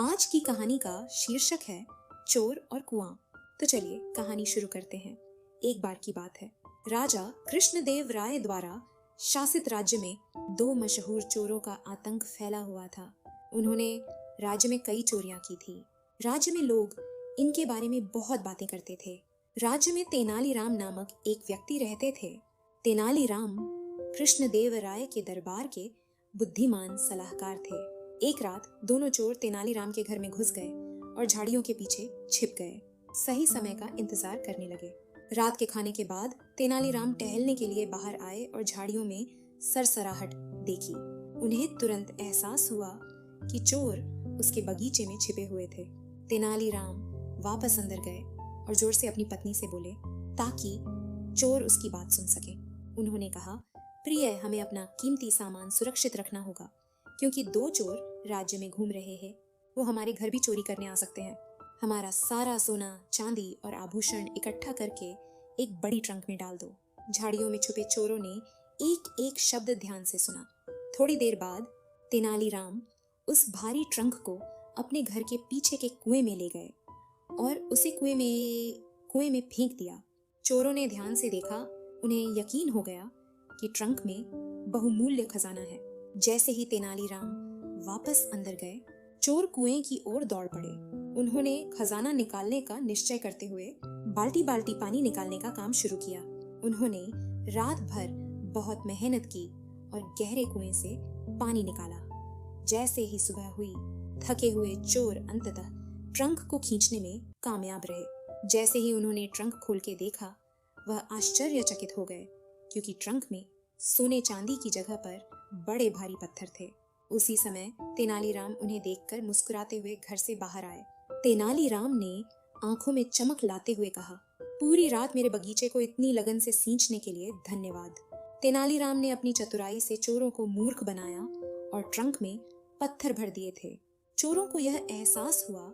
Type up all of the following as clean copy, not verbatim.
आज की कहानी का शीर्षक है चोर और कुआं। तो चलिए कहानी शुरू करते हैं। एक बार की बात है, राजा कृष्णदेव राय द्वारा शासित राज्य में दो मशहूर चोरों का आतंक फैला हुआ था। उन्होंने राज्य में कई चोरियां की थी। राज्य में लोग इनके बारे में बहुत बातें करते थे। राज्य में तेनालीराम नामक एक व्यक्ति रहते थे। तेनालीराम कृष्णदेव राय के दरबार के बुद्धिमान सलाहकार थे। एक रात दोनों चोर तेनालीराम के घर में घुस गए और झाड़ियों के पीछे छिप गए। सही समय का इंतजार करने लगे। रात के खाने के बाद तेनालीराम टहलने के लिए बाहर आए और झाड़ियों में सरसराहट देखी। उन्हें तुरंत एहसास हुआ कि चोर उसके बगीचे में छिपे हुए थे। तेनालीराम वापस अंदर गए और जोर से अपनी पत्नी से बोले ताकि चोर उसकी बात सुन सके। उन्होंने कहा, प्रिय, हमें अपना कीमती सामान सुरक्षित रखना होगा क्योंकि दो चोर राज्य में घूम रहे हैं। वो हमारे घर भी चोरी करने आ सकते हैं। हमारा सारा सोना, चांदी और आभूषण इकट्ठा करके एक बड़ी ट्रंक में डाल दो। झाड़ियों में छुपे चोरों ने एक एक शब्द ध्यान से सुना। थोड़ी देर बाद तेनालीराम उस भारी ट्रंक को अपने घर के पीछे के कुएं में ले गए और उसे कुएं में फेंक दिया। चोरों ने ध्यान से देखा। उन्हें यकीन हो गया कि ट्रंक में बहुमूल्य खजाना है। जैसे ही तेनालीराम वापस अंदर गए, चोर कुएं की ओर दौड़ पड़े। उन्होंने खजाना निकालने का निश्चय करते हुए बाल्टी बाल्टी पानी निकालने का काम शुरू किया। उन्होंने रात भर बहुत मेहनत की और गहरे कुएं से पानी निकाला। जैसे ही सुबह हुई, थके हुए चोर अंततः ट्रंक को खींचने में कामयाब रहे। जैसे ही उन्होंने ट्रंक खोल के देखा, वह आश्चर्यचकित हो गए क्योंकि ट्रंक में सोने चांदी की जगह पर बड़े भारी पत्थर थे। उसी समय तेनालीराम उन्हें देखकर मुस्कुराते हुए घर से बाहर आए। तेनालीराम ने आंखों में चमक लाते हुए कहा, पूरी रात मेरे बगीचे को इतनी लगन से सींचने के लिए धन्यवाद। तेनालीराम ने अपनी चतुराई से चोरों को मूर्ख बनाया और ट्रंक में पत्थर भर दिए थे। चोरों को यह एहसास हुआ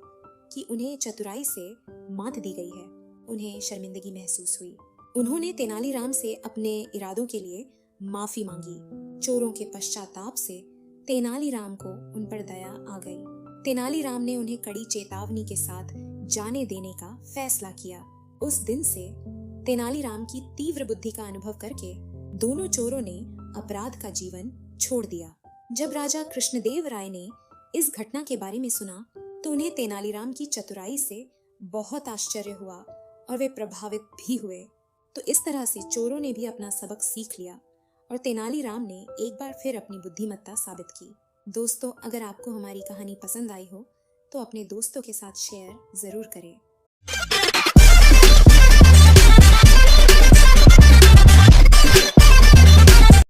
कि उन्हें चतुराई से मात दी गई है। उन्हें शर्मिंदगी महसूस हुई। उन्होंने तेनालीराम से अपने इरादों के लिए माफी मांगी। चोरों के पश्चाताप से तेनालीराम को उन पर दया आ गई। तेनालीराम ने उन्हें कड़ी चेतावनी के साथ जाने देने का फैसला किया। उस दिन से तेनालीराम की तीव्र बुद्धि का अनुभव करके दोनों चोरों ने अपराध का जीवन छोड़ दिया। जब राजा कृष्णदेव राय ने इस घटना के बारे में सुना तो उन्हें तेनालीराम की चतुराई से बहुत आश्चर्य हुआ और वे प्रभावित भी हुए। तो इस तरह से चोरों ने भी अपना सबक सीख लिया और तेनालीराम ने एक बार फिर अपनी बुद्धिमत्ता साबित की। दोस्तों, अगर आपको हमारी कहानी पसंद आई हो तो अपने दोस्तों के साथ शेयर जरूर करें।